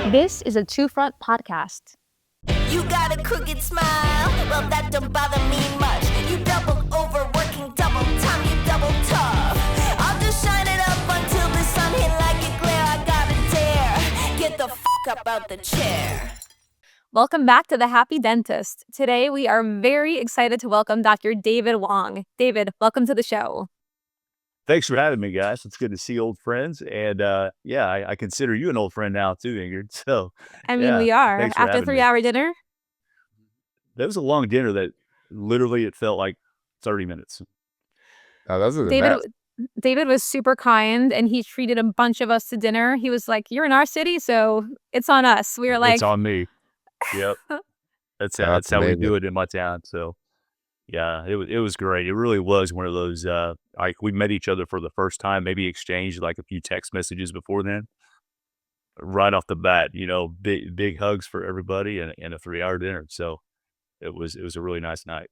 This is a Two Front podcast. You got a crooked smile, well that don't bother me much. You double overworking, double time, you double tough. I'll just shine it up until the sun hit like a glare. I gotta dare, get the fuck up out the chair. Welcome back to The Happy Dentist. Today we are very excited to welcome Dr. David Wong. David, welcome to the show. Thanks for having me, guys. It's good to see old friends. And I consider you an old friend now too, Ingrid. So We are. thanks for After a having me. 3-hour dinner? That was a long dinner that literally it felt like 30 minutes. Oh, those are the David, best. David was super kind and he treated a bunch of us to dinner. He was like, "You're in our city, so it's on us." We were like, It's on me. Yep. That's That's how we amazing. do it in my town. So yeah, it was great. It really was one of those like we met each other for the first time, maybe exchanged like a few text messages before then. Right off the bat, big hugs for everybody and a 3-hour dinner. So it was a really nice night.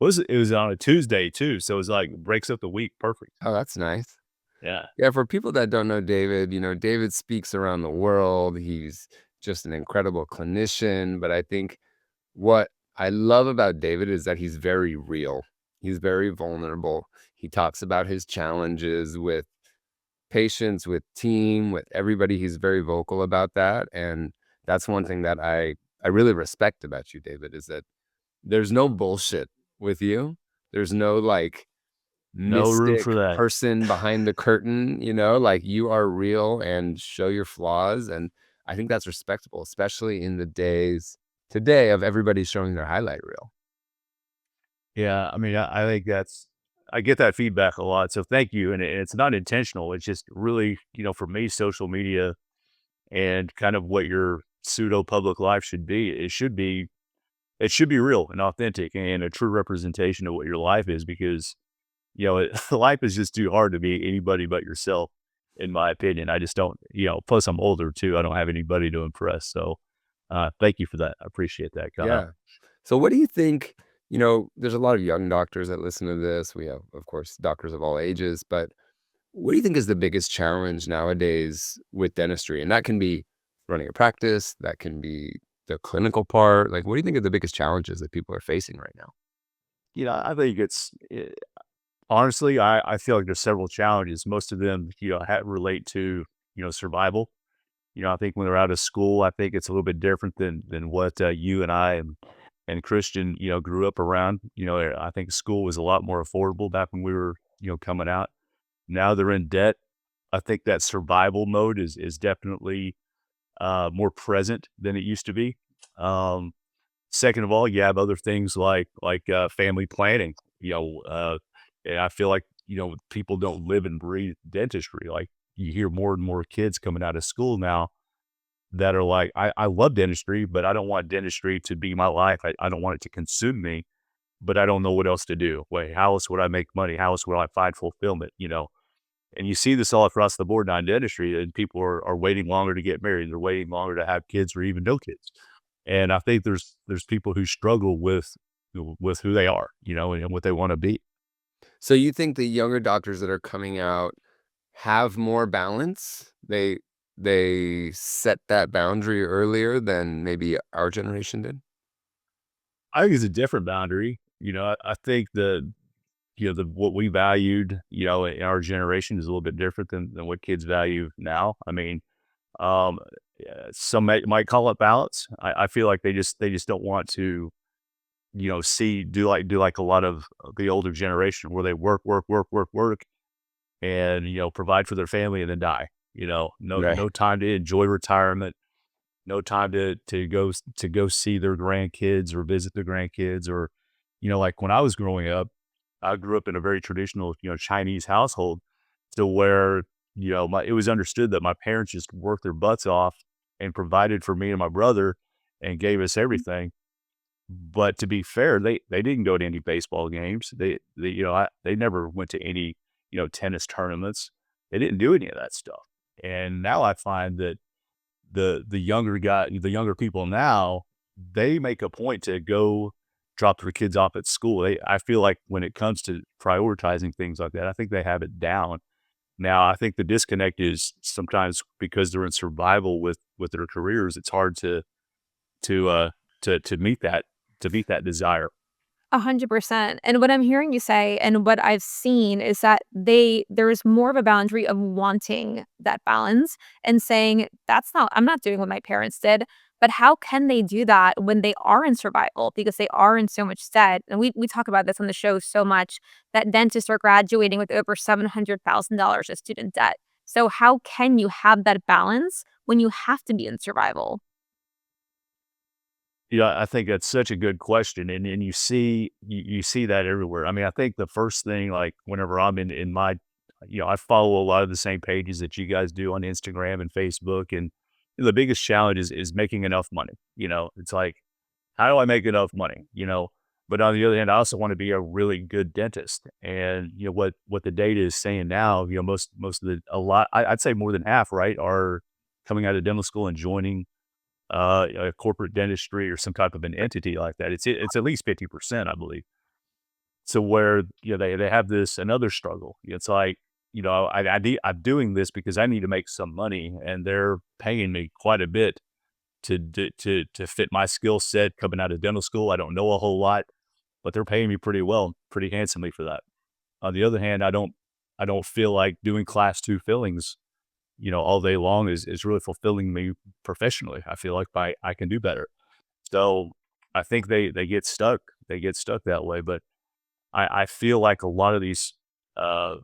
It was on a Tuesday too, so it was like breaks up the week perfect. Oh, that's nice. Yeah. Yeah, for people that don't know David, David speaks around the world. He's just an incredible clinician. But I think what I love about David is that he's very real. He's very vulnerable. He talks about his challenges with patients, with team, with everybody. He's very vocal about that. And that's one thing that I really respect about you, David, is that there's no bullshit with you. There's no like No room mystic for that. person behind the curtain, like you are real and show your flaws. And I think that's respectable, especially in the days today of everybody showing their highlight reel. Yeah, I think I get that feedback a lot, so thank you. And it's not intentional. It's just really, for me, social media and kind of what your pseudo public life should be. It should be real and authentic and a true representation of what your life is because, life is just too hard to be anybody but yourself, in my opinion. I just don't, plus I'm older too. I don't have anybody to impress. So thank you for that. I appreciate that. Yeah. So what do you think, there's a lot of young doctors that listen to this. We have, of course, doctors of all ages, but what do you think is the biggest challenge nowadays with dentistry? And that can be running a practice, that can be the clinical part. Like, what do you think are the biggest challenges that people are facing right now? I think honestly, I feel like there's several challenges. Most of them, relate to, survival. I think when they're out of school, I think it's a little bit different than what you and I and Christian, grew up around. I think school was a lot more affordable back when we were, coming out. Now they're in debt. I think that survival mode is definitely more present than it used to be. Second of all, you have other things like family planning. And I feel like people don't live and breathe dentistry. Like you hear more and more kids coming out of school now that are like, I love dentistry, but I don't want dentistry to be my life. I don't want it to consume me, but I don't know what else to do. Wait, how else would I make money? How else would I find fulfillment? And you see this all across the board now in dentistry, and people are waiting longer to get married. They're waiting longer to have kids or even no kids. And I think there's people who struggle with who they are, and what they want to be. So you think the younger doctors that are coming out have more balance? They set that boundary earlier than maybe our generation did? I think it's a different boundary. I think what we valued, in our generation is a little bit different than what kids value now. Some might call it balance. I feel like they just don't want to, do like a lot of the older generation where they work, and, provide for their family and then die. Right. No time to enjoy retirement, no time to go see their grandkids or visit their grandkids or, like when I was growing up, I grew up in a very traditional, Chinese household to where, it was understood that my parents just worked their butts off and provided for me and my brother and gave us everything. But to be fair, they didn't go to any baseball games. They never went to any, tennis tournaments. They didn't do any of that stuff. And now I find that the younger people now, they make a point to go drop their kids off at school. I feel like when it comes to prioritizing things like that, I think they have it down. Now, I think the disconnect is sometimes because they're in survival with their careers, it's hard to uh to meet that desire. 100%. And what I'm hearing you say and what I've seen is that there's more of a boundary of wanting that balance and saying, I'm not doing what my parents did. But how can they do that when they are in survival because they are in so much debt? And we talk about this on the show so much that dentists are graduating with over $700,000 of student debt. So how can you have that balance when you have to be in survival? Yeah, I think that's such a good question, and you see that everywhere. I mean, I think the first thing, like, whenever I'm in my I follow a lot of the same pages that you guys do on Instagram and Facebook, and the biggest challenge is making enough money. It's like, how do I make enough money? But on the other hand, I also want to be a really good dentist, and what the data is saying now, most of I'd say more than half, right, are coming out of dental school and joining a corporate dentistry or some type of an entity like that. It's at least 50%, I believe. So where they have this another struggle. It's like, I'm doing this because I need to make some money, and they're paying me quite a bit to fit my skill set coming out of dental school. I don't know a whole lot, but they're paying me pretty well, pretty handsomely for that. On the other hand, I don't feel like doing class two fillings all day long is really fulfilling me professionally. I feel like I can do better. So I think they get stuck. They get stuck that way. But I feel like a lot of these uh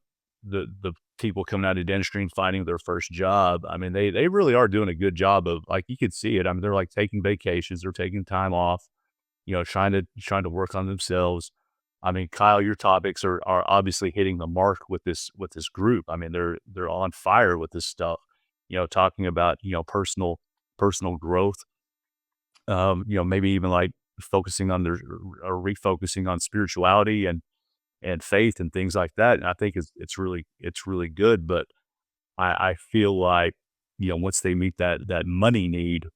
the people coming out of dentistry and finding their first job, I mean, they really are doing a good job of, like, you could see it. I mean, they're like taking vacations, they're taking time off, trying to work on themselves. I mean, Kyle, your topics are obviously hitting the mark with this group. I mean, they're on fire with this stuff. Talking about personal growth. Maybe even like focusing on their or refocusing on spirituality and faith and things like that. And I think it's really good. But I feel like once they meet that money need,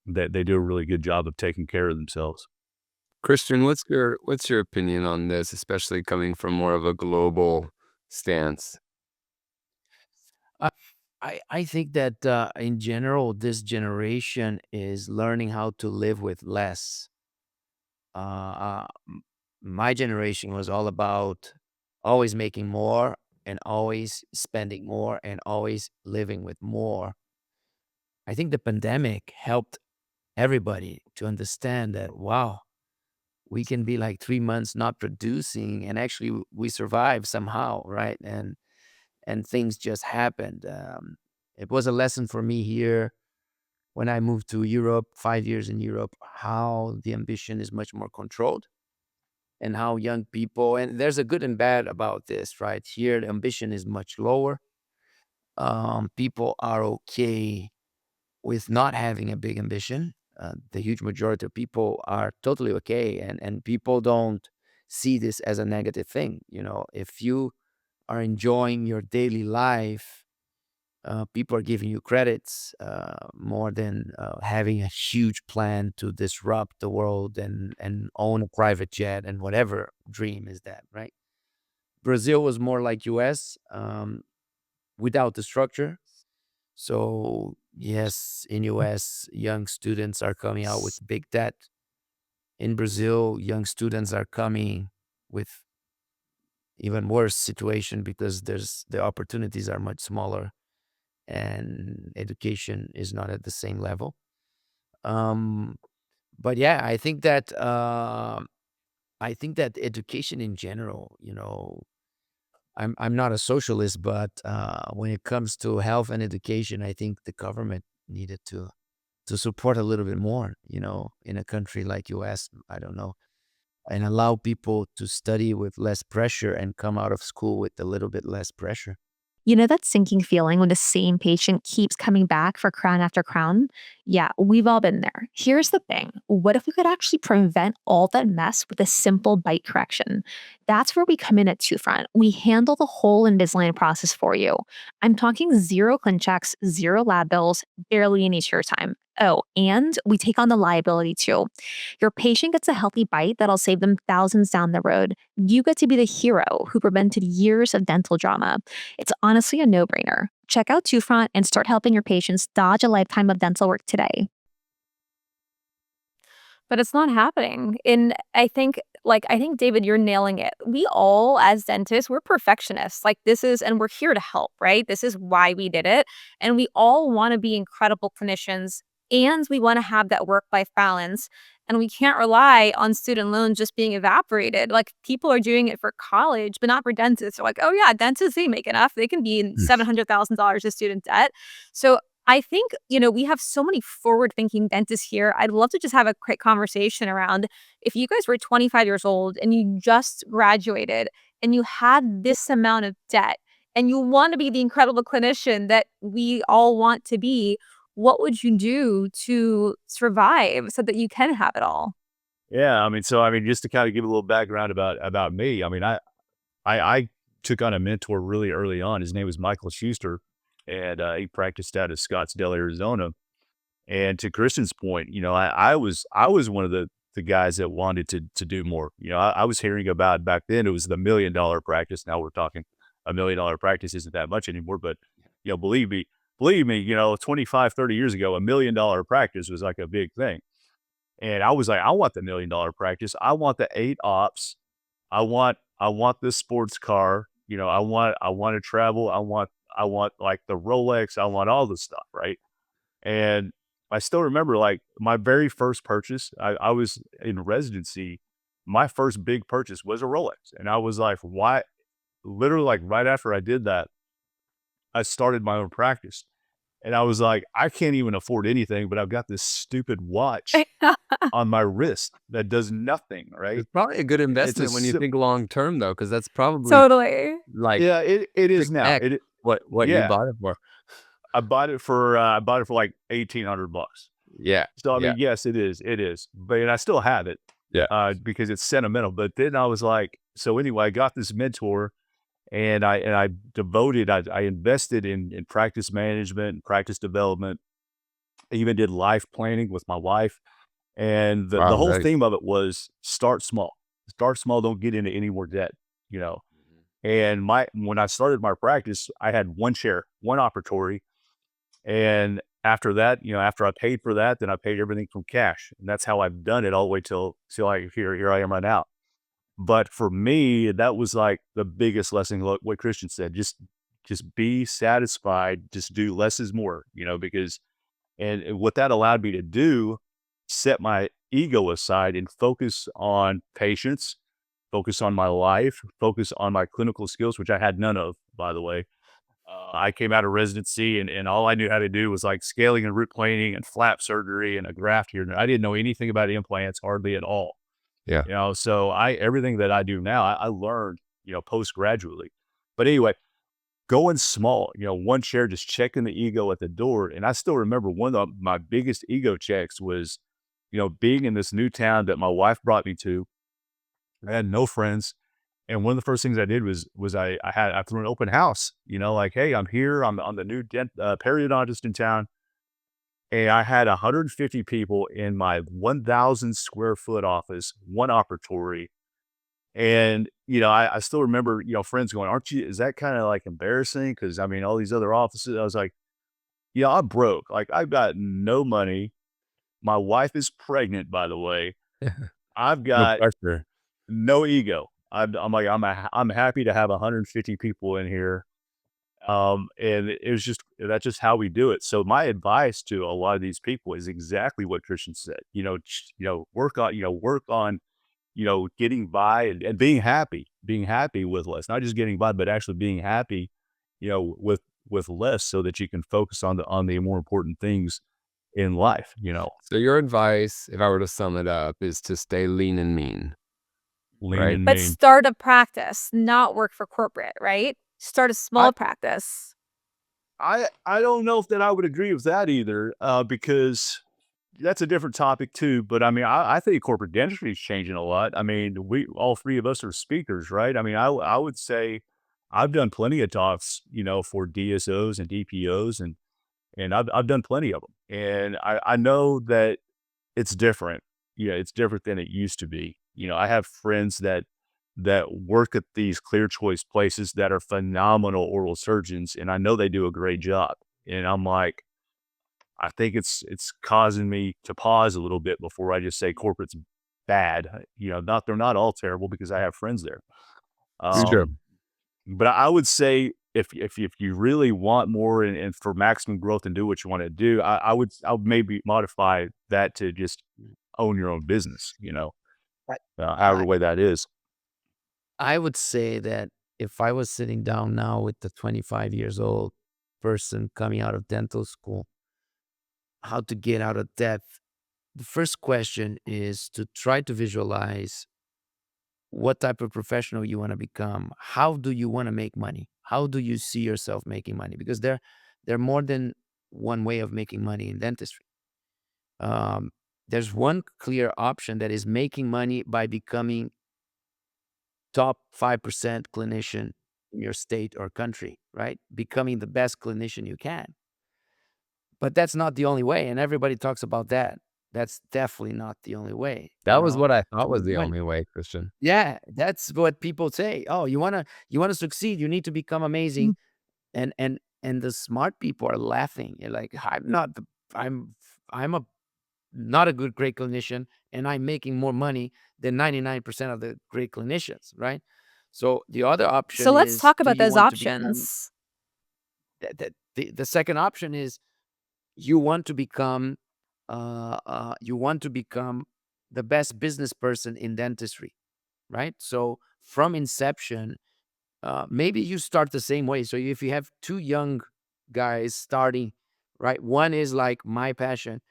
that they do a really good job of taking care of themselves. Christian, what's your opinion on this, especially coming from more of a global stance? I I think that in general, this generation is learning how to live with less. My generation was all about always making more and always spending more and always living with more. I think the pandemic helped everybody to understand that, wow, we can be like 3 months not producing and actually we survive somehow, right? And things just happened. It was a lesson for me here when I moved to Europe, 5 years in Europe, how the ambition is much more controlled and how young people, and there's a good and bad about this, right? Here, the ambition is much lower. People are okay with not having a big ambition. The huge majority of people are totally okay, and people don't see this as a negative thing. If you are enjoying your daily life, people are giving you credits more than having a huge plan to disrupt the world and own a private jet and whatever dream is that, right? Brazil was more like US without the structure. So yes, in US, young students are coming out with big debt. In Brazil, young students are coming with even worse situation because the opportunities are much smaller and education is not at the same level. Um, but yeah, I think that education in general, I'm not a socialist, but when it comes to health and education, I think the government needed to support a little bit more, in a country like US, I don't know, and allow people to study with less pressure and come out of school with a little bit less pressure. You know that sinking feeling when the same patient keeps coming back for crown after crown? Yeah, we've all been there. Here's the thing. What if we could actually prevent all that mess with a simple bite correction? That's where we come in at Two Front. We handle the whole Invisalign process for you. I'm talking zero ClinChecks, zero lab bills, barely any chair time. Oh, and we take on the liability too. Your patient gets a healthy bite that'll save them thousands down the road. You get to be the hero who prevented years of dental drama. It's honestly a no brainer. Check out Two Front and start helping your patients dodge a lifetime of dental work today. But it's not happening. And I think, David, you're nailing it. We all, as dentists, we're perfectionists. And we're here to help, right? This is why we did it. And we all want to be incredible clinicians and we want to have that work life balance. And we can't rely on student loans just being evaporated. Like people are doing it for college, but not for dentists. They're like, oh, yeah, dentists, they make enough. They can be in $700,000 of student debt. So I think, we have so many forward-thinking dentists here. I'd love to just have a quick conversation around if you guys were 25 years old and you just graduated and you had this amount of debt and you want to be the incredible clinician that we all want to be, what would you do to survive so that you can have it all? Yeah, just to kind of give a little background about me. I took on a mentor really early on. His name was Michael Schuster, and he practiced out of Scottsdale, Arizona. And to Christian's point, I was one of the guys that wanted to do more. I was hearing about back then it was the $1 million practice. Now we're talking $1 million practice isn't that much anymore, but believe me, 25, 30 years ago, $1 million practice was like a big thing. And I was like, I want the $1 million practice. I want the 8 ops. I want this sports car. I want to travel. I want like the Rolex. I want all this stuff, right? And I still remember like my very first purchase. I was in residency. My first big purchase was a Rolex, and I was like, why? Literally, like right after I did that, I started my own practice. And I was like, I can't even afford anything, but I've got this stupid watch on my wrist that does nothing, right? It's probably a good It's a investment when you sim think long term though, because that's probably Totally. like Yeah, it is now. 6x what you Yeah, bought it for. I bought it for like 1,800 bucks. Yeah, So, yeah, yes, it is, but and I still have it, yeah. because it's sentimental, but then I was like so anyway, I got this mentor, and I invested in practice management and practice development. I even did life planning with my wife, and the Wow, whole nice. theme of it was start small. Start small, don't get into any more debt, you know? And when I started my practice, I had 1 chair, 1 operatory, and after that, after I paid for that, then I paid everything from cash, and that's how I've done it all the way till I here I am right now. But for me, that was like the biggest lesson, look, what Christian said, just be satisfied, just do less is more, because and what that allowed me to do, set my ego aside and focus on patients, focus on my life, focus on my clinical skills, which I had none of, by the way. I came out of residency and all I knew how to do was like scaling and root planing and flap surgery and a graft here. I didn't know anything about implants hardly at all. Yeah. So everything that I do now, I learned, post gradually. But anyway, going small, 1 chair, just checking the ego at the door. And I still remember one of my biggest ego checks was, being in this new town that my wife brought me to. I had no friends. And one of the first things I did was I threw an open house, like, hey, I'm here. I'm the new periodontist in town. And I had 150 people in my 1,000 square foot office, 1 operatory. And, I still remember, friends going, is that kind of like embarrassing? Cause all these other offices, I was like, yeah, I'm broke. Like I've got no money. My wife is pregnant, by the way. I've No got pressure. no ego. I'm happy to have 150 people in here. And it was that's just how we do it. So my advice to a lot of these people is exactly what Christian said. Work on getting by and being happy with less, not just getting by, but actually being happy, with less, so that you can focus on the more important things in life. So your advice, if I were to sum it up, is to stay lean and mean, Lean right? and But mean. start a practice, not work for corporate, right? Start a I small practice. I don't know if that I would agree with that either, because that's a different topic too. But I mean, I think corporate dentistry is changing a lot. I mean, we all three of us are speakers, right? I mean, I would say I've done plenty of talks, for DSOs and DPOs, and I've done plenty of them, and I know that it's different. Yeah, it's different than it used to be. I have friends that work at these clear choice places that are phenomenal oral surgeons, and I know they do a great job. And I'm like, I think it's causing me to pause a little bit before I just say corporate's bad. Not they're not all terrible because I have friends there. It's true. Um, but I would say if you really want more and for maximum growth and do what you want to do, I would maybe modify that to just own your own business, I, however I way that is. I would say that if I was sitting down now with the 25 years old person coming out of dental school, how to get out of debt, the first question is to try to visualize what type of professional you want to become. How do you want to make money? How do you see yourself making money? Because there are more than one way of making money in dentistry. Um, there's one clear option that is making money by becoming top 5% clinician in your state or country, right? Becoming the best clinician you can. But that's not the only way. And everybody talks about that. That's definitely not the only way, That was what I thought to was make the money. only way, Christian. Yeah, that's what people say. Oh, you wanna succeed, you need to become amazing. And the smart people are laughing. You're like, I'm I'm a not a good great clinician, and I'm making more money than 99% of the great clinicians, right? So the other So option let's is, talk do about you those want to become options. the second option is you want to become the best business person in dentistry, right? So from inception, maybe you start the same way. So if you have two young guys starting, right? One is like my passion.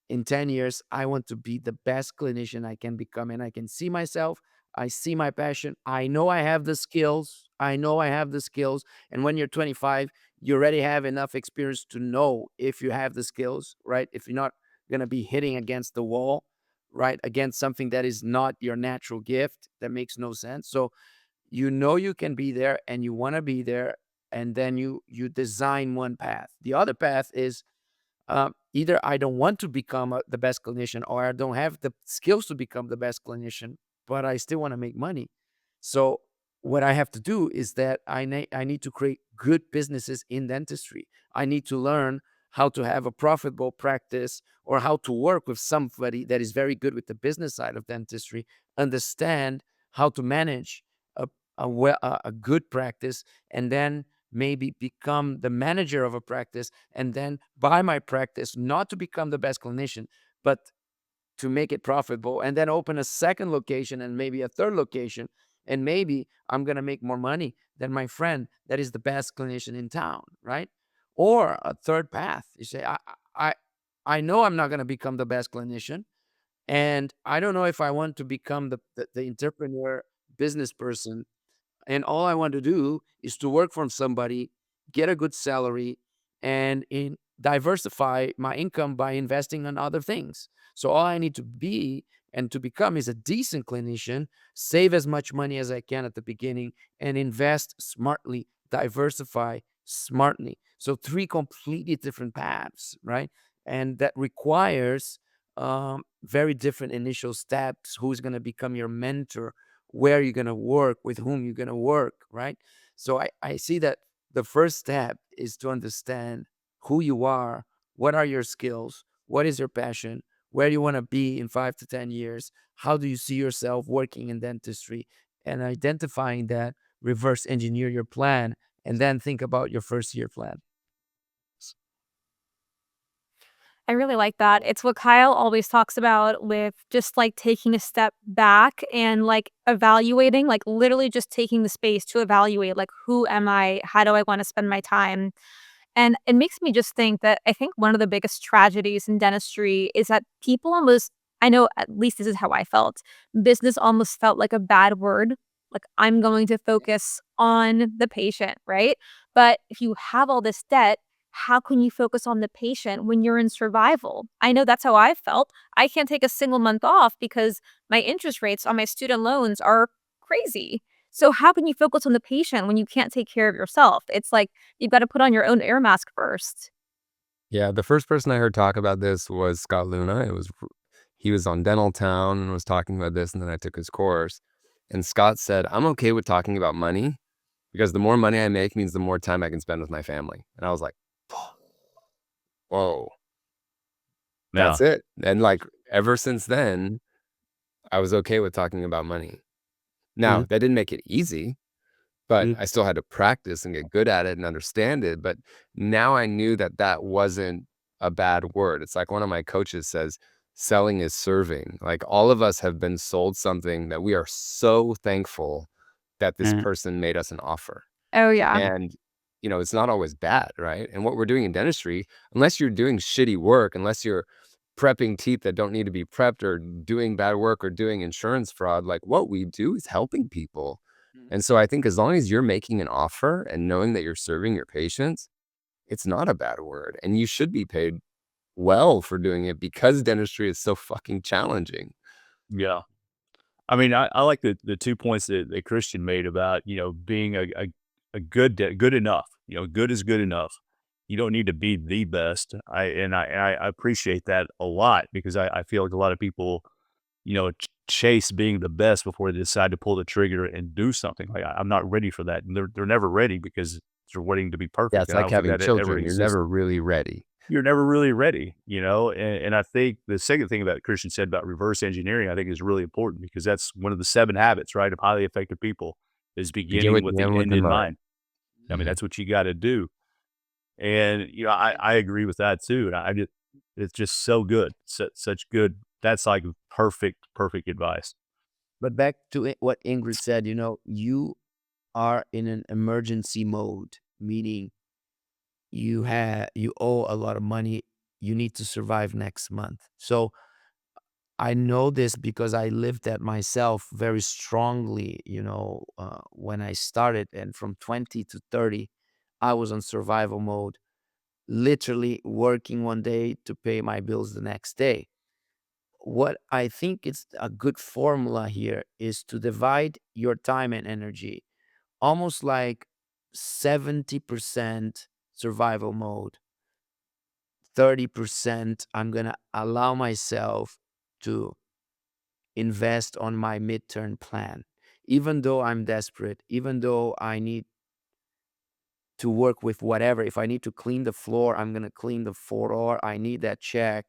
In 10 years, I want to be the best clinician I can become, and I can see myself. I see my passion. I know I have the skills. I know I have the skills. And when you're 25, you already have enough experience to know if you have the skills, right? If you're not going to be hitting against the wall, right? Against something that is not your natural gift, that makes no sense. So you know you can be there and you want to be there, and then you design one path. The other path is, either I don't want to become the best clinician, or I don't have the skills to become the best clinician, but I still want to make money. So what I have to do is that I need to create good businesses in dentistry. I need to learn how to have a profitable practice, or how to work with somebody that is very good with the business side of dentistry, understand how to manage a a good practice, and then maybe become the manager of a practice, and then buy my practice, not to become the best clinician, but to make it profitable, and then open a second location and maybe a third location. And maybe I'm going to make more money than my friend that is the best clinician in town, right? Or a third path. You say, I, I know I'm not going to become the best clinician, and I don't know if I want to become the entrepreneur business person, and all I want to do is to work for somebody, get a good salary, and diversify my income by investing in other things. So all I need to be and to become is a decent clinician, save as much money as I can at the beginning, and invest smartly, diversify smartly. So three completely different paths, right? And that requires very different initial steps. Who's going to become your mentor? Where you're going to work, with whom you're going to work, right? So I see that the first step is to understand who you are, what are your skills, what is your passion, where you want to be in 5 to 10 years, how do you see yourself working in dentistry, and identifying that, reverse engineer your plan, and then think about your first year plan. I really like that. It's what Kyle always talks about with just like taking a step back and like evaluating, like literally just taking the space to evaluate, like, who am I? How do I want to spend my time? And it makes me just think that I think one of the biggest tragedies in dentistry is that people almost, I know at least this is how I felt, business almost felt like a bad word. Like, I'm going to focus on the patient, right? But if you have all this debt, how can you focus on the patient when you're in survival? I know that's how I felt. I can't take a single month off because my interest rates on my student loans are crazy. So how can you focus on the patient when you can't take care of yourself? It's like you've got to put on your own air mask first. Yeah, the first person I heard talk about this was Scott Luna. He was on Dental Town and was talking about this, and then I took his course. And Scott said, "I'm okay with talking about money because the more money I make means the more time I can spend with my family." And I was like, "Whoa, Yeah. that's it." And like ever since then, I was okay with talking about money. Now, Mhm. that didn't make it easy, but Mhm. I still had to practice and get good at it and understand it. But now I knew that that wasn't a bad word. It's like one of my coaches says, selling is serving. Like all of us have been sold something that we are so thankful that this Mhm. person made us an offer. Oh, yeah. And, it's not always bad, right? And what we're doing in dentistry, unless you're doing shitty work, unless you're prepping teeth that don't need to be prepped or doing bad work or doing insurance fraud, like what we do is helping people. And so I think as long as you're making an offer and knowing that you're serving your patients, it's not a bad word. And you should be paid well for doing it because dentistry is so fucking challenging. Yeah. I mean, I like the 2 points that Christian made about, being a good enough, good is good enough. You don't need to be the best. I appreciate that a lot because I feel like a lot of people, chase being the best before they decide to pull the trigger and do something. Like, I'm not ready for that, and they're never ready because they're waiting to be Yeah, perfect, it's and I like don't think having that ever children. You're exists. never really ready. You're never really ready, and I think the second thing that Christian said about reverse engineering, I think is really important because that's one of the 7 habits, right, of highly effective people is Begin beginning with with the the end with end in in mind. mind. I mean, Mhm. that's what you gotta do, and, I agree with that too, and I just it's just so good, such good that's like perfect advice. But back to what Ingrid said, you are in an emergency mode, meaning you owe a lot of money. You need to survive next month. So I know this because I lived that myself very strongly, when I started. And from 20 to 30, I was on survival mode, literally working one day to pay my bills the next day. What I think is a good formula here is to divide your time and energy almost like 70% survival mode, 30% I'm going to allow myself to invest on my midterm plan. Even though I'm desperate, even though I need to work with whatever. If I need to clean the floor, I'm going to clean the floor. I need that check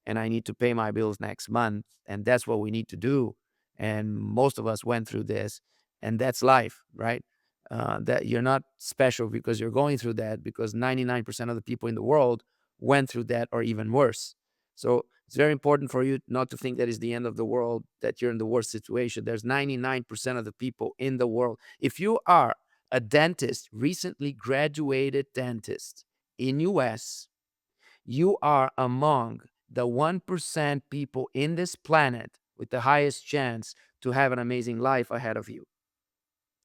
and I need to pay my bills next month. And that's what we need to do. And most of us went through this, and that's life, right? That you're not special because you're going through that, because 99% of the people in the world went through that or even worse. So it's very important for you not to think that is the end of the world, that you're in the worst situation. There's 99% of the people in the world. If you are a dentist, recently graduated dentist in US, you are among the 1% people in this planet with the highest chance to have an amazing life ahead of you,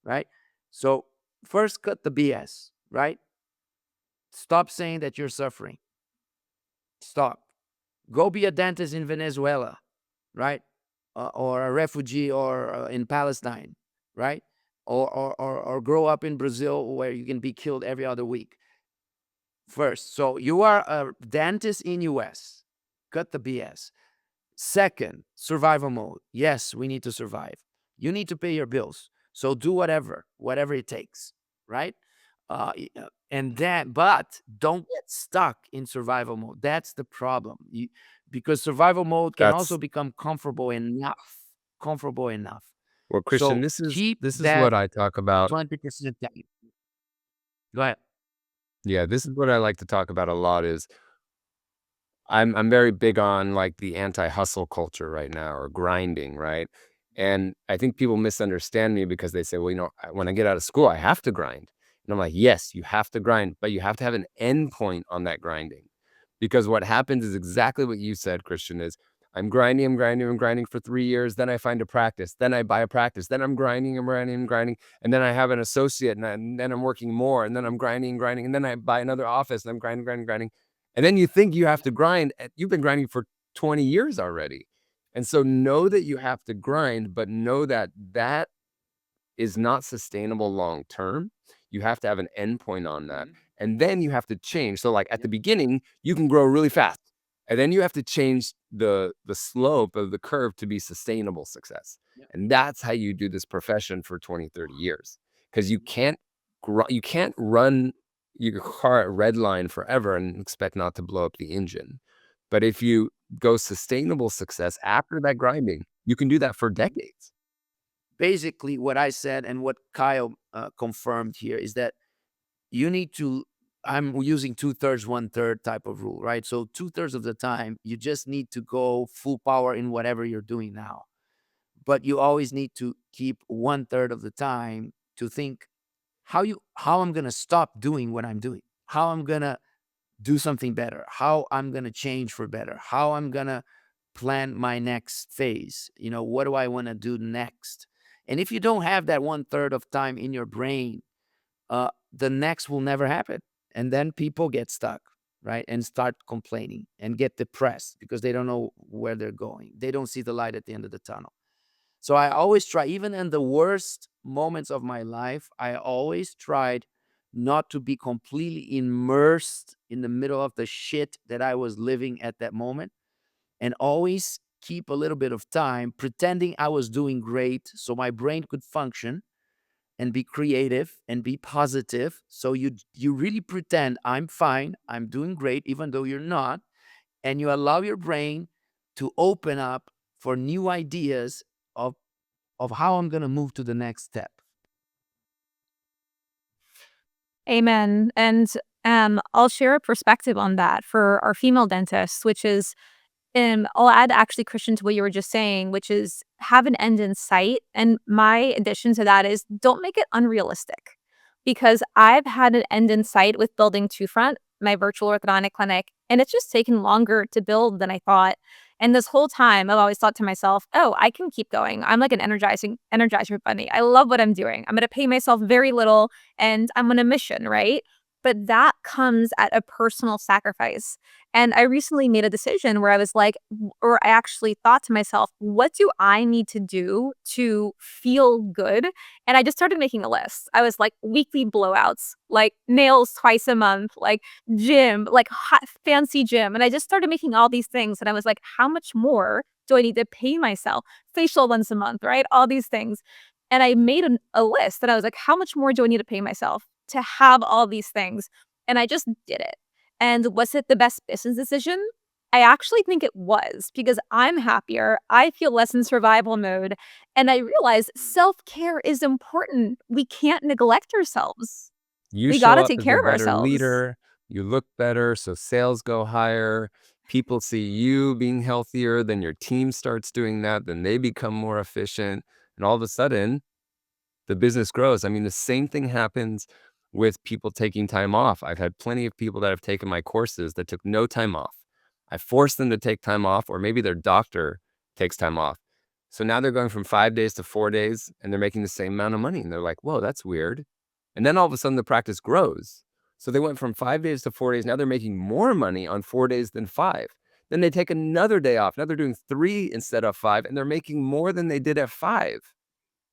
right? So first cut the BS, right? Stop saying that you're suffering. Stop. Go be a dentist in Venezuela, right? Or a refugee or in Palestine, right? Or grow up in Brazil where you can be killed every other week. First, so you are a dentist in US. Cut the BS. Second, survival mode. Yes, we need to survive. You need to pay your bills. So do whatever it takes, right? But don't get stuck in survival mode. That's the problem. Because survival mode can also That's become comfortable enough. Comfortable enough. well, Christian, So this is keep this is that what I talk about. 20% down. Go ahead. Yeah, this is what I like to talk about a lot is I'm very big on like the anti-hustle culture right now or grinding, right? And I think people misunderstand me because they say, well, when I get out of school, I have to grind. And I'm like, yes, you have to grind, but you have to have an end point on that grinding. Because what happens is exactly what you said, Christian, is I'm grinding for 3 years. Then I find a practice. Then I buy a practice. Then I'm grinding. And then I have an associate and then I'm working more. And then I'm grinding. And then I buy another office and I'm grinding. And then you think you have to grind. You've been grinding for 20 years already. And so know that you have to grind, but know that that is not sustainable long term. You have to have an endpoint on that. And then you have to change. So like at the beginning, you can grow really fast. And then you have to change the slope of the curve to be sustainable success. And that's how you do this profession for 20, 30 years. Because you can't run your car at red line forever and expect not to blow up the engine. But if you go sustainable success after that grinding, you can do that for decades. Basically, what I said and what Kyle confirmed here is that you need to, I'm using 2/3, 1/3 type of rule, right? So 2/3 of the time, you just need to go full power in whatever you're doing now. But you always need to keep 1/3 of the time to think how I'm gonna stop doing what I'm doing, how I'm gonna do something better, how I'm gonna change for better, how I'm gonna plan my next phase. What do I want to do next? And if you don't have that 1/3 of time in your brain, the next will never happen. And then people get stuck, right? And start complaining and get depressed because they don't know where they're going. They don't see the light at the end of the tunnel. So I always try, even in the worst moments of my life, I always tried not to be completely immersed in the middle of the shit that I was living at that moment, and always keep a little bit of time pretending I was doing great so my brain could function and be creative and be positive. So you really pretend I'm fine, I'm doing great, even though you're not, and you allow your brain to open up for new ideas of how I'm gonna move to the next step. Amen. And I'll share a perspective on that for our female dentists, which is I'll add actually, Christian, to what you were just saying, which is have an end in sight. And my addition to that is don't make it unrealistic, because I've had an end in sight with building Two Front, my virtual orthodontic clinic, and it's just taken longer to build than I thought. And this whole time, I've always thought to myself, "Oh, I can keep going. I'm like an energizer bunny. I love what I'm doing. I'm going to pay myself very little, and I'm on a mission, right?" But that comes at a personal sacrifice. And I recently made a decision where I was like, or I actually thought to myself, what do I need to do to feel good? And I just started making a list. I was like, weekly blowouts, like nails twice a month, like gym, like hot, fancy gym. And I just started making all these things. And I was like, how much more do I need to pay myself? Facial once a month, right? All these things. And I made a list that I was like, how much more do I need to pay myself to have all these things? And I just did it. And was it the best business decision? I actually think it was, because I'm happier. I feel less in survival mode. And I realize self-care is important. We can't neglect ourselves. You We got show to up take as a care of better ourselves. leader, you look better, so sales go higher. People see you being healthier, then your team starts doing that, then they become more efficient. And all of a sudden, the business grows. I mean, the same thing happens with people taking time off. I've had plenty of people that have taken my courses that took no time off. I forced them to take time off, or maybe their doctor takes time off. So now they're going from 5 days to 4 days and they're making the same amount of money. And they're like, whoa, that's weird. And then all of a sudden the practice grows. So they went from 5 days to 4 days. Now they're making more money on 4 days than 5. Then they take another day off. Now they're doing 3 instead of 5, and they're making more than they did at 5.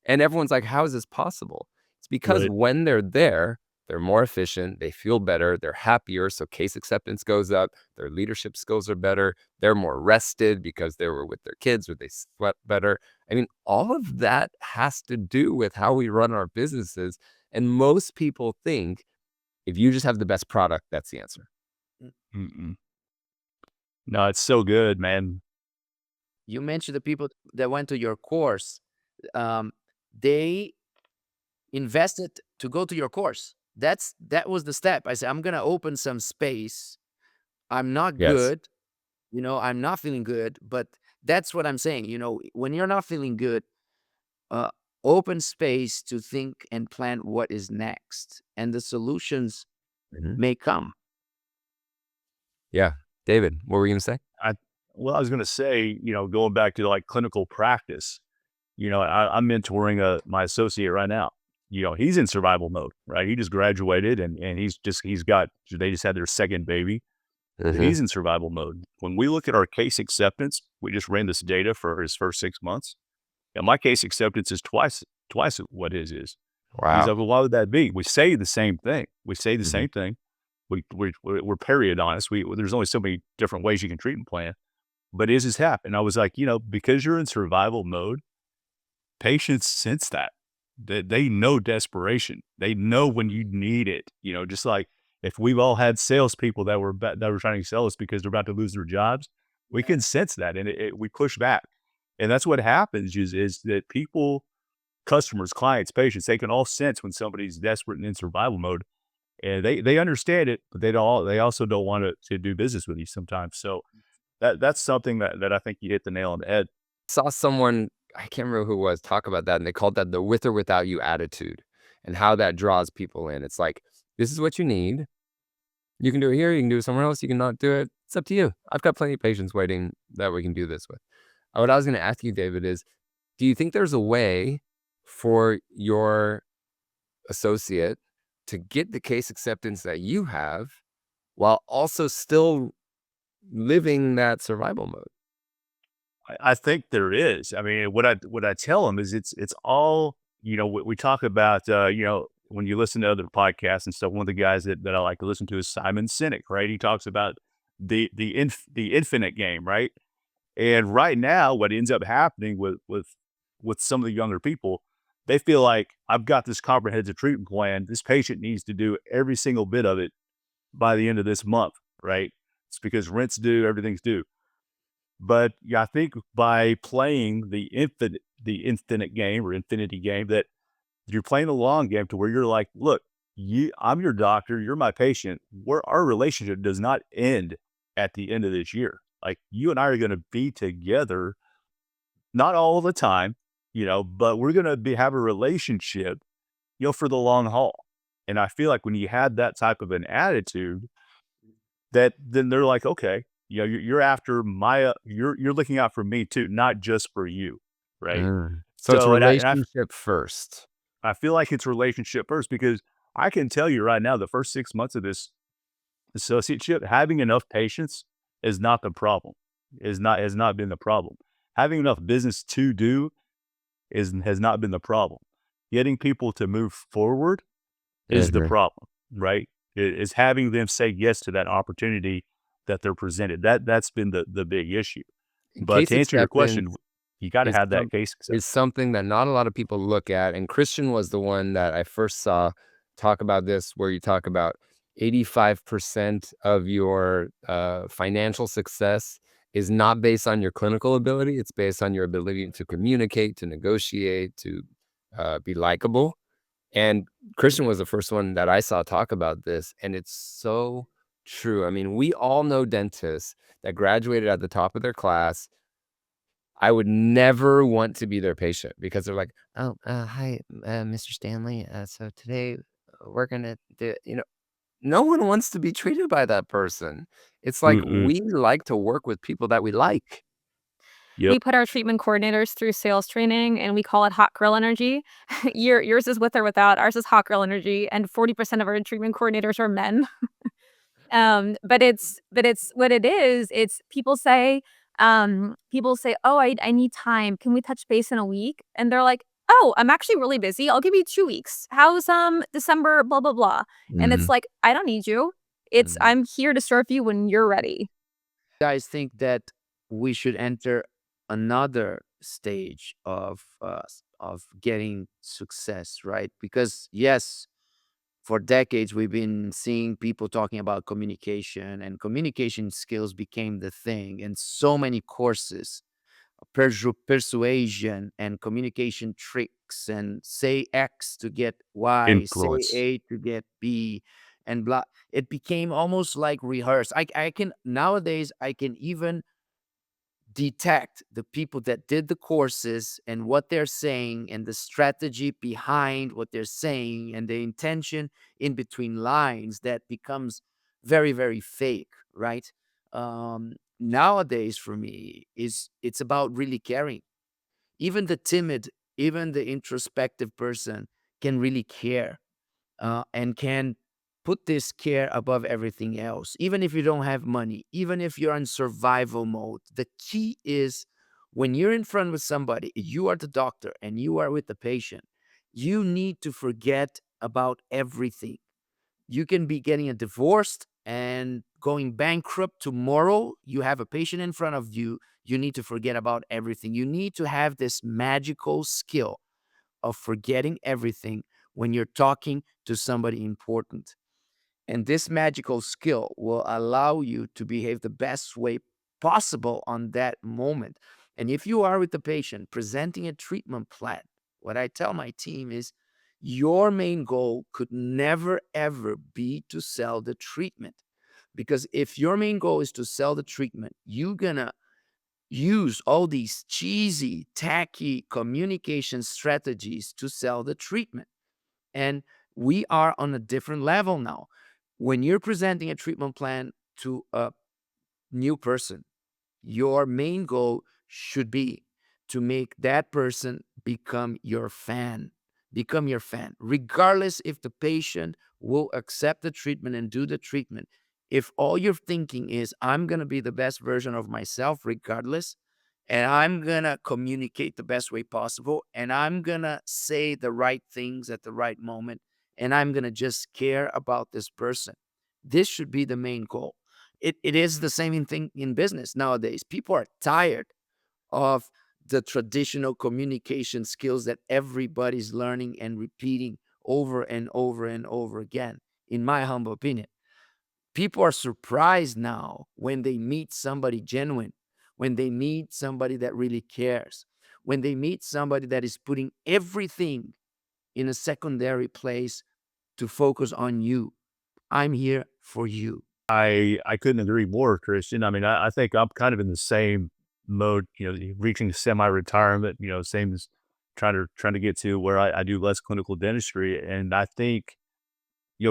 And everyone's like, how is this possible? It's because Right. when they're there, they're more efficient, they feel better, they're happier, so case acceptance goes up, their leadership skills are better, they're more rested because they were with their kids, or they slept better. I mean, all of that has to do with how we run our businesses. And most people think if you just have the best product, that's the answer. Mm-mm. No, it's so good, man. You mentioned the people that went to your course. They invested to go to your course. That was the step. I said, I'm gonna open some space. I'm not Yes. good, I'm not feeling good, but that's what I'm saying. When you're not feeling good, uh, open space to think and plan what is next, and the solutions Mhm. may come. Yeah. David, what were you going to say? Well, I was going to say, going back to like clinical practice, I'm mentoring my associate right now. He's in survival mode, right? He just graduated and they just had their second baby. But Mhm. he's in survival mode. When we look at our case acceptance, we just ran this data for his first 6 months. And my case acceptance is twice what his is. He's Wow. like, well, why would that be? We say the same thing. We say the Mhm. same thing. We're periodontists. There's only so many different ways you can treatment plan. But his has happened. I was like, because you're in survival mode, patients sense that. They know desperation. They know when you need it. Just like if we've all had salespeople that were trying to sell us because they're about to lose their jobs, we can sense that, and we push back. And that's what happens is that people, customers, clients, patients, they can all sense when somebody's desperate and in survival mode, and they understand it, but they also don't want to do business with you sometimes. So that's something that I think you hit the nail on the head. Saw someone, I can't remember who it was, talk about that, and they called that the with or without you attitude and how that draws people in. It's like, this is what you need. You can do it here, you can do it somewhere else, you can not do it. It's up to you. I've got plenty of patients waiting that we can do this with. What I was going to ask you, David, is do you think there's a way for your associate to get the case acceptance that you have while also still living that survival mode? I think there is. I mean, what I tell them is it's all, we talk about, when you listen to other podcasts and stuff. One of the guys that I like to listen to is Simon Sinek, right? He talks about the infinite game, right? And right now, what ends up happening with some of the younger people, they feel like I've got this comprehensive treatment plan. This patient needs to do every single bit of it by the end of this month, right? It's because rent's due, everything's due. But yeah, I think by playing the infinite game or infinity game, that you're playing the long game to where you're like, look, I'm your doctor, you're my patient. Our relationship does not end at the end of this year. Like you and I are going to be together, not all the time, but we're going to have a relationship, for the long haul. And I feel like when you had that type of an attitude, that then they're like, okay, you're after you're looking out for me too, not just for you, right? So it's So, and relationship first. I feel like it's relationship first, because I can tell you right now, the first 6 months of this associateship, having enough patience is not the problem. Has not been the problem. Having enough business to do has not been the problem. Getting people to move forward is the Mhm. problem, right? Is having them say yes to that opportunity that they're presented. That's been the big issue. But Case to answer your acceptance question, you got to is have that some case is acceptance. something that not a lot of people look at, and Christian was the one that I first saw talk about this, where you talk about 85% of your financial success is not based on your clinical ability. It's based on your ability to communicate, to negotiate, to be likable. And Christian was the first one that I saw talk about this, and it's so true. I mean, we all know dentists that graduated at the top of their class. I would never want to be their patient because they're like, "Oh, hi, Mr. Stanley. So today we're gonna do," no one wants to be treated by that person. It's like Mm-mm. we like to work with people that we like. Yep. We put our treatment coordinators through sales training, and we call it hot girl energy. Yours is with or without, ours is hot girl energy, and 40% of our treatment coordinators are men. But it's what it is, it's people say, "Oh, I need time. Can we touch base in a week?" And they're like, "Oh, I'm actually really busy. I'll give you 2 weeks. How's, December blah, blah, blah?" And it's Mhm, like, "I don't need you. It's mhm. I'm here to serve you when you're ready." Guys think that we should enter another stage of getting success, right? Because yes, for decades we've been seeing people talking about communication, and communication skills became the thing, and so many courses, persuasion and communication tricks, and say X to get Y, say Influence. A to get B, and blah. It became almost like rehearsed. I can nowadays I can even detect the people that did the courses and what they're saying and the strategy behind what they're saying and the intention in between lines that becomes very, very fake, right? nowadays for me it's about really caring. Even the timid, even the introspective person can really care, and can put this care above everything else. Even if you don't have money, even if you're in survival mode, the key is when you're in front with somebody, you are the doctor and you are with the patient, you need to forget about everything. You can be getting a divorce and going bankrupt tomorrow. You have a patient in front of you. You need to forget about everything. You need to have this magical skill of forgetting everything when you're talking to somebody important. And this magical skill will allow you to behave the best way possible on that moment. And if you are with the patient presenting a treatment plan, what I tell my team is your main goal could never, ever be to sell the treatment. Because if your main goal is to sell the treatment, you're going to use all these cheesy, tacky communication strategies to sell the treatment. And we are on a different level now. When you're presenting a treatment plan to a new person, your main goal should be to make that person become your fan. Become your fan, regardless if the patient will accept the treatment and do the treatment. If all you're thinking is, I'm going to be the best version of myself, regardless, and I'm going to communicate the best way possible, and I'm going to say the right things at the right moment, and I'm going to just care about this person. This should be the main goal. It is the same thing in business nowadays. People are tired of the traditional communication skills that everybody's learning and repeating over and over and over again, in my humble opinion. People are surprised now when they meet somebody genuine, when they meet somebody that really cares, when they meet somebody that is putting everything in a secondary place to focus on you. I'm here for you. I couldn't agree more, Christian. I mean, I think I'm kind of in the same mode, reaching semi-retirement, same as trying to get to where I do less clinical dentistry. And I think,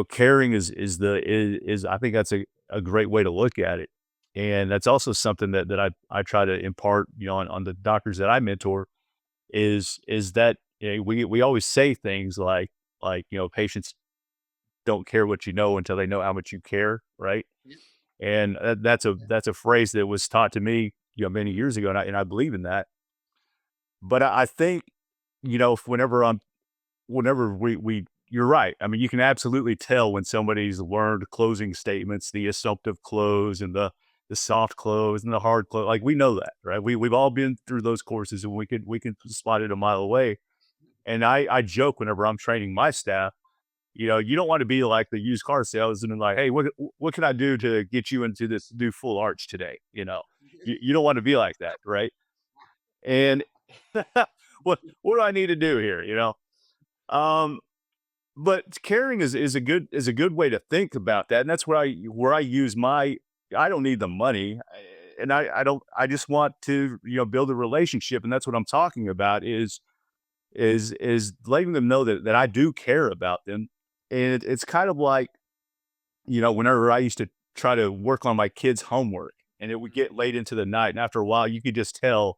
caring is I think that's a great way to look at it. And that's also something that I try to impart, on the doctors that I mentor is that we always say things like, patients don't care what you know until they know how much you care, right? And that's a phrase that was taught to me, many years ago, and I believe in that. But I think, whenever we you're right. I mean, you can absolutely tell when somebody's learned closing statements, the assumptive close and the soft close and the hard close. Like we know that, right? We've all been through those courses, and we can spot it a mile away. And I joke whenever I'm training my staff. You don't want to be like the used car salesman and like, hey, what can I do to get you into this new full arch today? You don't want to be like that, right? And what do I need to do here? Um, but caring is a good way to think about that, and that's where I use my. I don't need the money, and I don't. I just want to build a relationship, and that's what I'm talking about is letting them know that I do care about them, and it's kind of like whenever I used to try to work on my kids' homework, and it would get late into the night, and after a while, you could just tell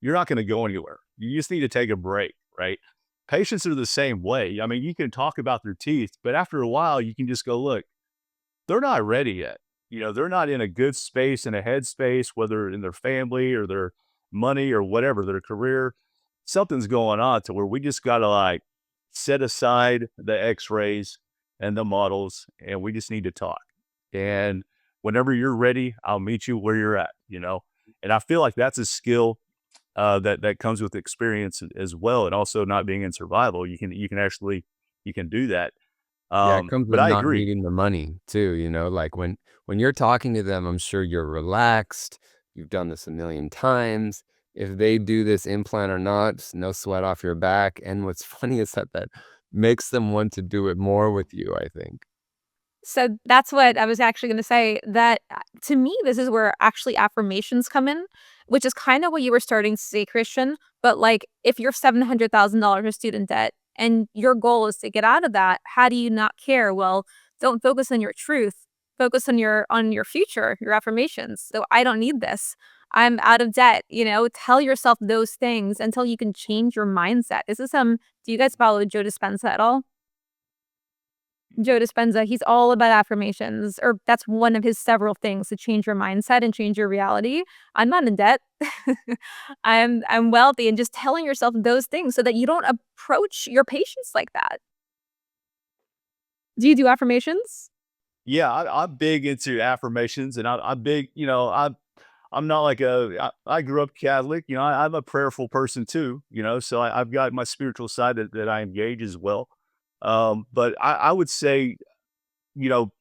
you're not going to go anywhere. You just need to take a break, right? Patients are the same way. I mean, you can talk about their teeth, but after a while, you can just go, look, they're not ready yet. They're not in a good space and a headspace, whether in their family or their money or whatever, their career. Something's going on to where we just got to like set aside the x-rays and the models and we just need to talk. And whenever you're ready, I'll meet you where you're at. And I feel like that's a skill that comes with experience as well. And also not being in survival, you can do that. Yeah, it comes But with I not agree. needing the money too, like when you're talking to them, I'm sure you're relaxed. You've done this a million times. If they do this implant or not, it's no sweat off your back. And what's funny is that makes them want to do it more with you, I think. So that's what I was actually gonna say, that, to me, this is where actually affirmations come in, which is kinda what you were starting to say, Christian, but, like, if you're $700,000 in student debt and your goal is to get out of that, how do you not care? Well, don't focus on your truth, focus on your future, your affirmations. So I don't need this. I'm out of debt. Tell yourself those things until you can change your mindset. Do you guys follow Joe Dispenza at all? Joe Dispenza, he's all about affirmations, or that's one of his several things to change your mindset and change your reality. I'm not in debt. I'm wealthy, and just telling yourself those things so that you don't approach your patients like that. Do you do affirmations? Yeah, I'm big into affirmations, and I'm big. I'm not like I grew up Catholic. I'm a prayerful person too. So I've got my spiritual side that I engage as well. But I would say, you know,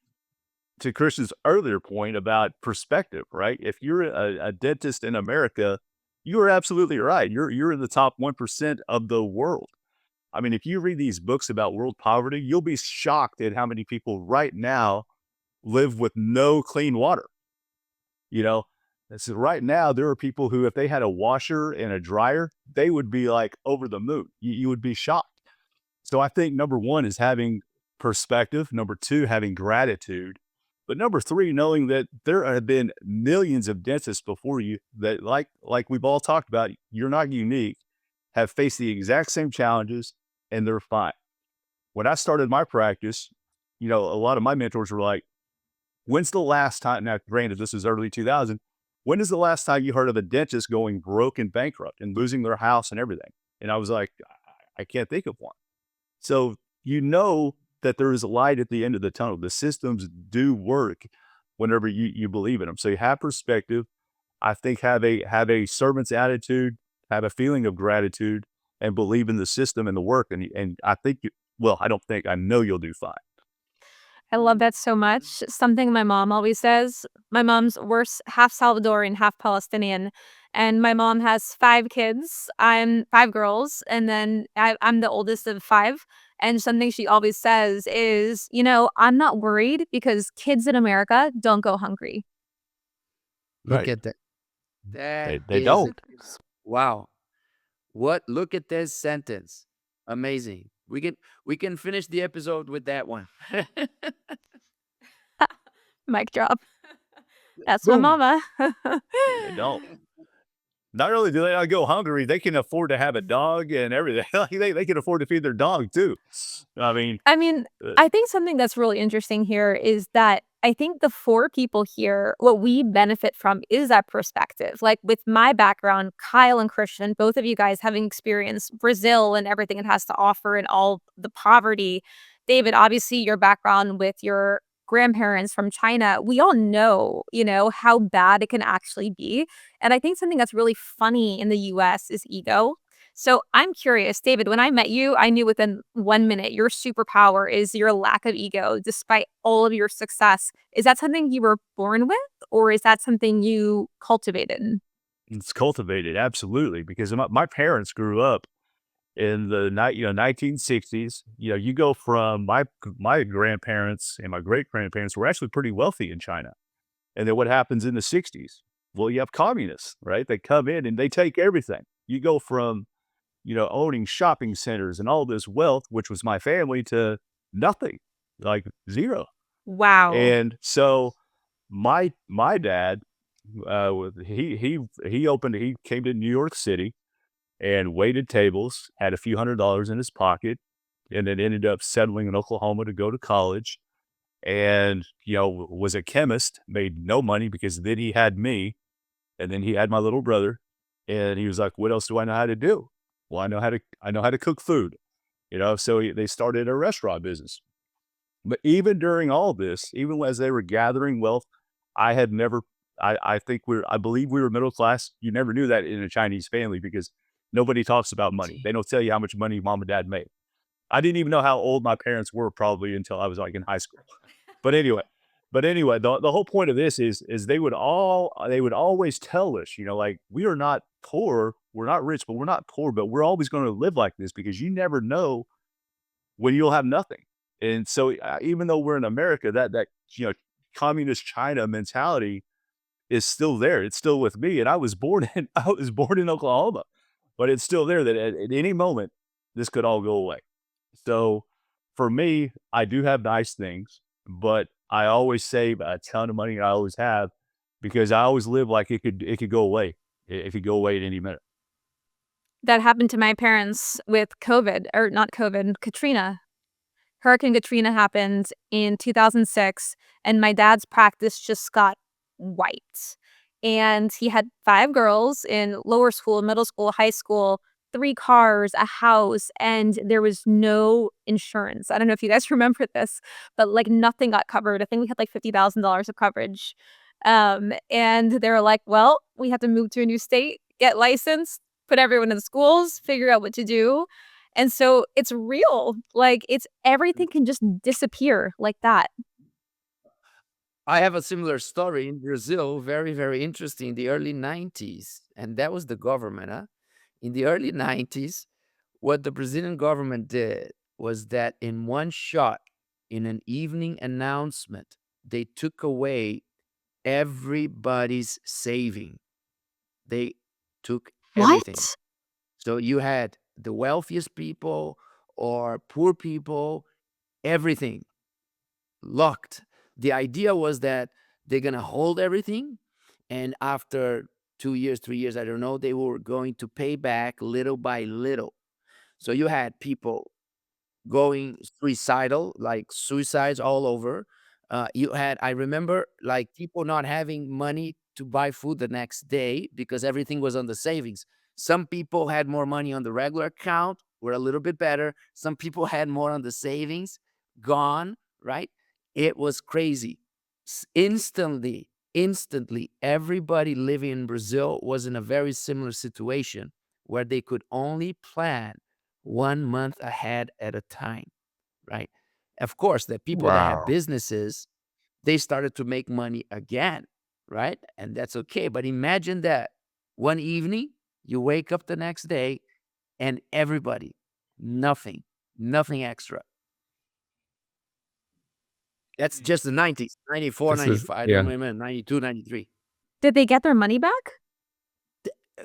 to Christian's earlier point about perspective, right? If you're a dentist in America, you are absolutely right. You're in the top 1% of the world. I mean, if you read these books about world poverty, you'll be shocked at how many people right now live with no clean water. You know, and so right now there are people who, if they had a washer and a dryer, they would be like over the moon. You would be shocked. So I think number one is having perspective. Number two, having gratitude. But number three, knowing that there have been millions of dentists before you that, like we've all talked about, you're not unique, have faced the exact same challenges, and they're fine. When I started my practice, a lot of my mentors were like, when's the last time, now granted, this is early 2000, when is the last time you heard of a dentist going broke and bankrupt and losing their house and everything? And I was like, I can't think of one. So that there is a light at the end of the tunnel. The systems do work whenever you believe in them. So you have perspective. I think have a servant's attitude, have a feeling of gratitude, and believe in the system and the work. And I think I don't think, I know you'll do fine. I love that so much. Something my mom always says. My mom's half Salvadorian, half Palestinian, and my mom has 5 kids. I'm 5 girls, and then I'm the oldest of 5. And something she always says is, I'm not worried because kids in America don't go hungry. Look Right. at that. That They is don't. wow. Look at this sentence. Amazing. We can finish the episode with that one. Mic drop. That's my Boom. mama. They don't. Not only do they not go hungry, they can afford to have a dog and everything. They can afford to feed their dog too. I mean, I mean, uh, I think something that's really interesting here is that I think the 4 people here, what we benefit from is that perspective. Like with my background, Kyle and Christian, both of you guys having experienced Brazil and everything it has to offer and all the poverty. David, obviously your background with your grandparents from China, we all know, how bad it can actually be. And I think something that's really funny in the US is ego. So I'm curious, David, when I met you, I knew within 1 minute your superpower is your lack of ego despite all of your success. Is that something you were born with, or is that something you cultivated? it's cultivated, absolutely, because my parents grew up in the 1960s. You go from my grandparents and my great grandparents were actually pretty wealthy in China. And then what happens in the 60s? Well, you have communists, right? They come in and they take everything. You go from, owning shopping centers and all this wealth, which was my family, to nothing, like zero. Wow. And so my dad, he came to New York City and waited tables, had a few $100s in his pocket, and then ended up settling in Oklahoma to go to college. And, was a chemist, made no money because then he had me, and then he had my little brother, and he was like, "What else do I know how to do?" Well, I know how to cook food, So they started a restaurant business. But even during all this, even as they were gathering wealth, I had never. I believe we were middle class. You never knew that in a Chinese family because nobody talks about money. They don't tell you how much money mom and dad made. I didn't even know how old my parents were probably until I was like in high school. But anyway, the whole point of this is they would always tell us, like, we are not poor, we're not rich, but we're not poor, but we're always going to live like this because you never know when you'll have nothing. And so even though we're in America, that communist China mentality is still there. It's still with me, and I was born in Oklahoma, but it's still there that at any moment this could all go away. So for me, I do have nice things, but I always save a ton of money. I always have because I always live like it could go away. It could go away at any minute. That happened to my parents with COVID, or not COVID, Katrina. Hurricane Katrina happened in 2006, and my dad's practice just got wiped. And he had 5 girls in lower school, middle school, high school, 3 cars, a house, and there was no insurance. I don't know if you guys remember this, but, like, nothing got covered. I think we had, like, $50,000 of coverage. And they were like, "Well, we have to move to a new state, get licensed, put everyone in the schools, figure out what to do." And so it's real. Like, it's everything can just disappear like that. I have a similar story in Brazil, very, very interesting, in the early 90s, and that was the government, huh? In the early 90s, what the Brazilian government did was that in one shot, in an evening announcement, they took away everybody's saving. They took everything. What? So you had the wealthiest people or poor people, everything locked. The idea was that they're going to hold everything. And after 2 years, 3 years, I don't know, they were going to pay back little by little. So you had people going suicidal, like suicides all over. I remember like people not having money to buy food the next day because everything was on the savings. Some people had more money on the regular account, were a little bit better. Some people had more on the savings, gone, right? It was crazy. Instantly, everybody living in Brazil was in a very similar situation where they could only plan 1 month ahead at a time, right? Of course, the people that have Wow. businesses, they started to make money again, right? And that's okay. But imagine that one evening, you wake up the next day and everybody, nothing, nothing extra. That's just the 90s, 94, This is 95, I don't yeah. remember, 92, 93. Did they get their money back?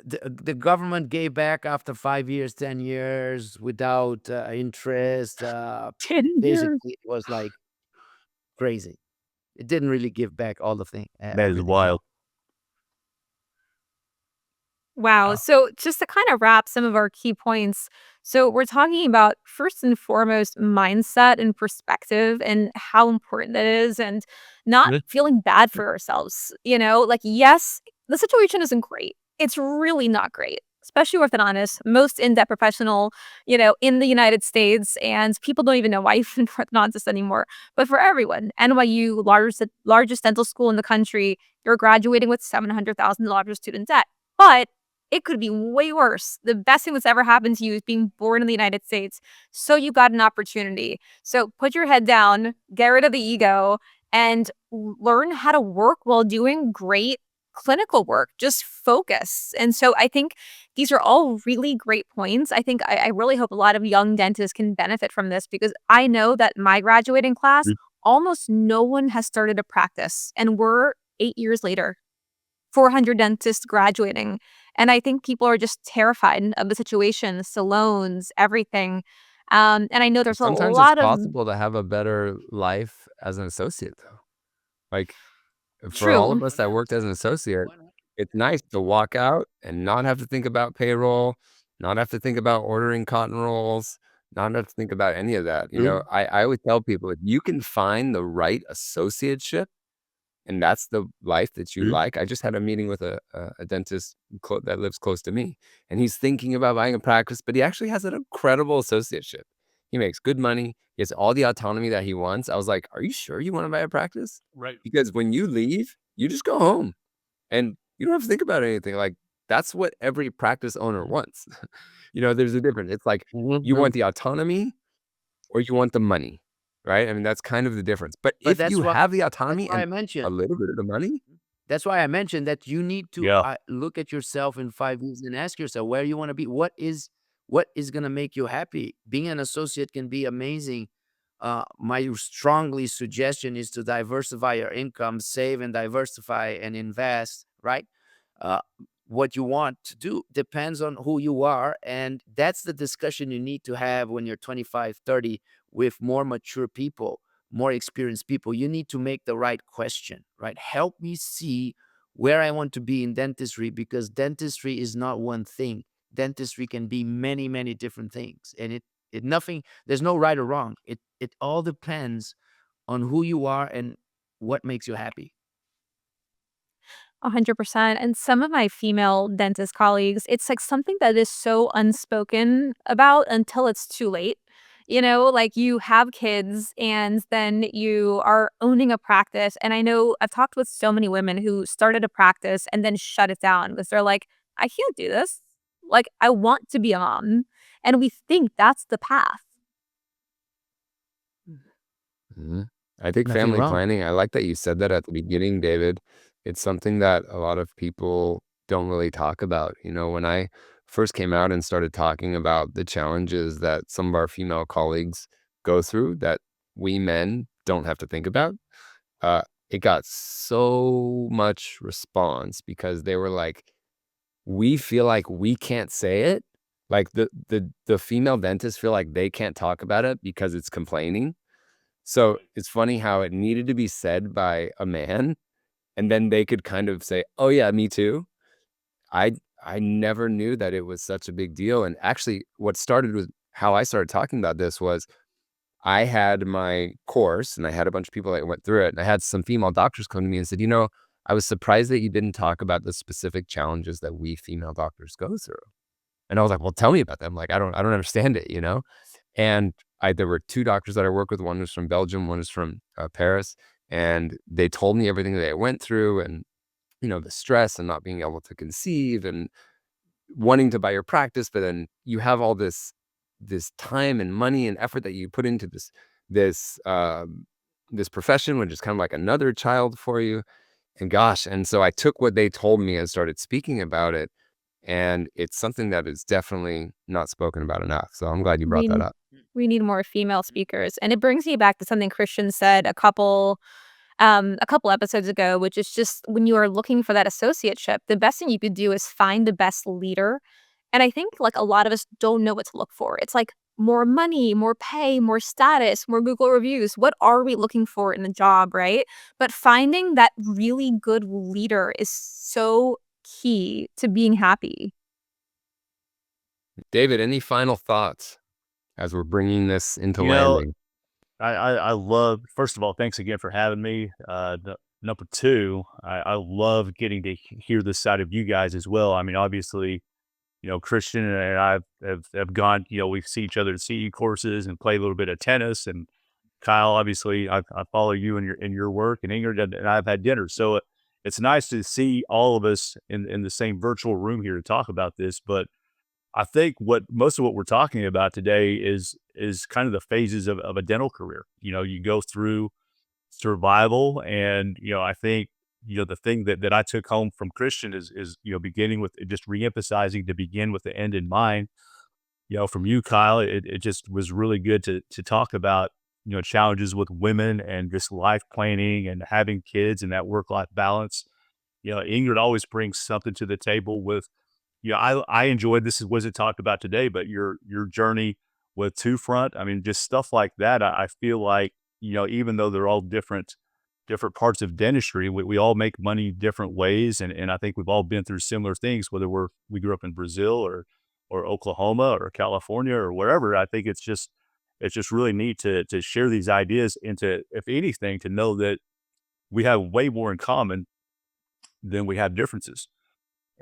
The government gave back after 5 years, 10 years without interest. 10 years. Basically, it was like crazy. It didn't really give back all the thing, That is everything, no. wild. Wow. So just to kind of wrap some of our key points. So we're talking about first and foremost mindset and perspective and how important that is and not Mhm. feeling bad for ourselves. Like, yes, the situation isn't great. It's really not great. Especially orthodontists, most in-depth professional, in the United States, and people don't even know why even orthodontists anymore. But for everyone, NYU, largest dental school in the country, you're graduating with $700,000 of student debt. But it could be way worse. The best thing that's ever happened to you is being born in the United States. So you got an opportunity. So put your head down, get rid of the ego, and learn how to work while doing great clinical work. Just focus. And so I think these are all really great points. I think I really hope a lot of young dentists can benefit from this because I know that my graduating class, Mhm. almost no one has started a practice. And we're 8 years later. 400 dentists graduating. And I think people are just terrified of the situation, the loans, everything. And I know there's a Sometimes it's lot of possible to have a better life as an associate, though. Like, for all of true. us that worked as an associate, it's nice to walk out and not have to think about payroll, not have to think about ordering cotton rolls, not have to think about any of that. True. I always tell people, if you can find the right associateship and that's the life that you Mhm. like. I just had a meeting with a dentist that lives close to me, and he's thinking about buying a practice, but he actually has an incredible associateship. He makes good money. He has all the autonomy that he wants. I was like, "Are you sure you want to buy a practice?" Right. Because when you leave, you just go home, and you don't have to think about anything. Like that's what every practice owner wants. There's a difference. It's like you Mhm. want the autonomy or you want the money, right? I mean, that's kind of the difference. But But if you have the that's autonomy why I and a mentioned little bit of the money. that you need to Yeah. look at yourself in 5 years and ask yourself where you want to be. What is going to make you happy? Being an associate can be amazing. My strongly suggestion is to diversify your income, save and diversify and invest, right? Uh, what you want to do depends on who you are. And that's the discussion you need to have when you're 25, 30 with more mature people. more experienced people, you need to make the right question, right? Help me see where I want to be in dentistry, because dentistry is not one thing. Dentistry can be many, many different things. And it nothing, there's no right or wrong. It all depends on who you are and what makes you happy. 100%. And some of my female dentist colleagues, it's like something that is so unspoken about until it's too late. You know, like you have kids and then you are owning a practice. And I know I've talked with so many women who started a practice and then shut it down because they're like, I can't do this. Like, I want to be a mom. And we think that's the path. Mhm. I think Nothing family wrong. planning, I like that you said that at the beginning, David. It's something that a lot of people don't really talk about. When I first came out and started talking about the challenges that some of our female colleagues go through that we men don't have to think about, uh, it got so much response because they were like, we feel like we can't say it. Like the female dentists feel like they can't talk about it because it's complaining. So it's funny how it needed to be said by a man, and then they could kind of say, "Oh yeah, me too." I I never knew that it was such a big deal. And actually, what started with how I started talking about this was I had my course, and I had a bunch of people that went through it, and I had some female doctors come to me and said, I was surprised that you didn't talk about the specific challenges that we female doctors go through. And I was like, well, tell me about them. Like, I don't understand it. And there were two doctors that I work with. One was from Belgium, one is from Paris. And they told me everything that they went through, and, the stress and not being able to conceive and wanting to buy your practice. But then you have all this time and money and effort that you put into this profession, which is kind of like another child for you. And gosh, and so I took what they told me and started speaking about it. And it's something that is definitely not spoken about enough. So I'm glad you brought that We up. we need more female speakers. And it brings me back to something Christian said a couple episodes ago, which is just when you are looking for that associateship, the best thing you could do is find the best leader. And I think like a lot of us don't know what to look for. It's like more money, more pay, more status, more Google reviews. What are we looking for in the job, right? But finding that really good leader is so key to being happy. David, any final thoughts as we're bringing this into You know, landing? I love, first of all, thanks again for having me. Number two, I love getting to hear this side of you guys as well. I mean, obviously, Christian and I have gone, we see each other at CE courses and play a little bit of tennis. And Kyle, obviously, I follow you in your work, and Ingrid, and I've had dinner. So it's nice to see all of us in the same virtual room here to talk about this. But I think what most of what we're talking about today is kind of the phases of a dental career. You go through survival, and I think the thing that I took home from Christian is beginning with just reemphasizing to begin with the end in mind. From you, Kyle, it just was really good to talk about challenges with women and just life planning and having kids and that work life balance. Ingrid always brings something to the table with I enjoyed this wasn't talked about today, but your journey with Two Front. I mean, just stuff like that. I feel like, even though they're all different parts of dentistry, we all make money different ways. And I think we've all been through similar things, whether we grew up in Brazil or Oklahoma or California or wherever. I think it's just really neat to share these ideas and to, if anything, to know that we have way more in common than we have differences.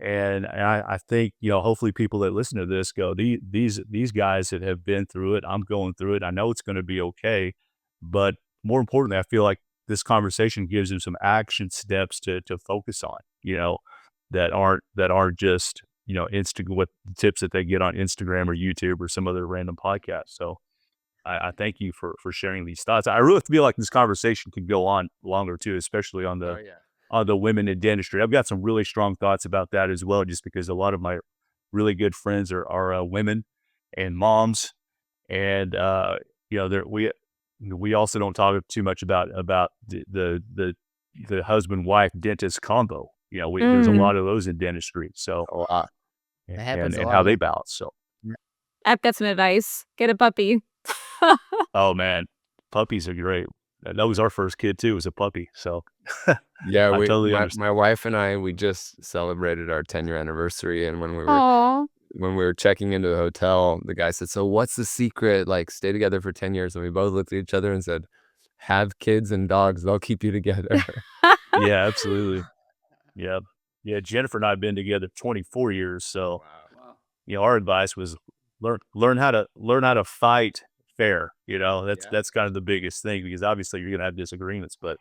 And I think, hopefully people that listen to this go, these guys that have been through it, I'm going through it. I know it's going to be okay. But more importantly, I feel like this conversation gives them some action steps to focus on, that aren't just, what tips that they get on Instagram or YouTube or some other random podcast. So I thank you for sharing these thoughts. I really feel like this conversation could go on longer too, especially Oh, yeah. on the women in dentistry. I've got some really strong thoughts about that as well, just because a lot of my really good friends are women and moms, and we also don't talk too much about the husband wife dentist combo. There's a Mm, lot of those in dentistry. So A lot. It and happens a and lot, how they yeah. balance. So I've got some advice. Get a puppy. oh man, puppies are great. that was our first kid too, was a puppy. So Yeah, I we totally my understand. my wife and I, we just celebrated our 10-year anniversary, and Oh, when we were checking into the hotel, the guy said, "So what's the secret? Like, stay together for 10 years." And we both looked at each other and said, "Have kids and dogs. They'll keep you together." Yeah, absolutely. Yeah. Yeah, Jennifer and I have been together 24 years, so, Wow. our advice was learn how to fight fair, Yeah. that's kind of the biggest thing because obviously you're gonna have disagreements, but,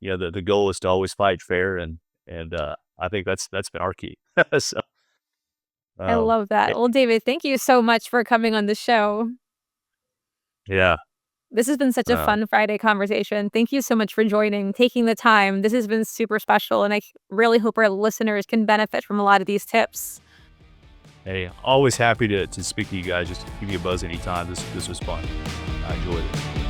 the goal is to always fight fair and I think that's been our key. So, I um, love that. eh Well, David, thank you so much for coming on the show. yeah, This has been such a uh, fun Friday conversation. Thank you so much for joining, taking the time. This has been super special, and I really hope our listeners can benefit from a lot of these tips. hey, always happy to speak to you guys, just give me a buzz anytime. This was fun. I enjoyed it.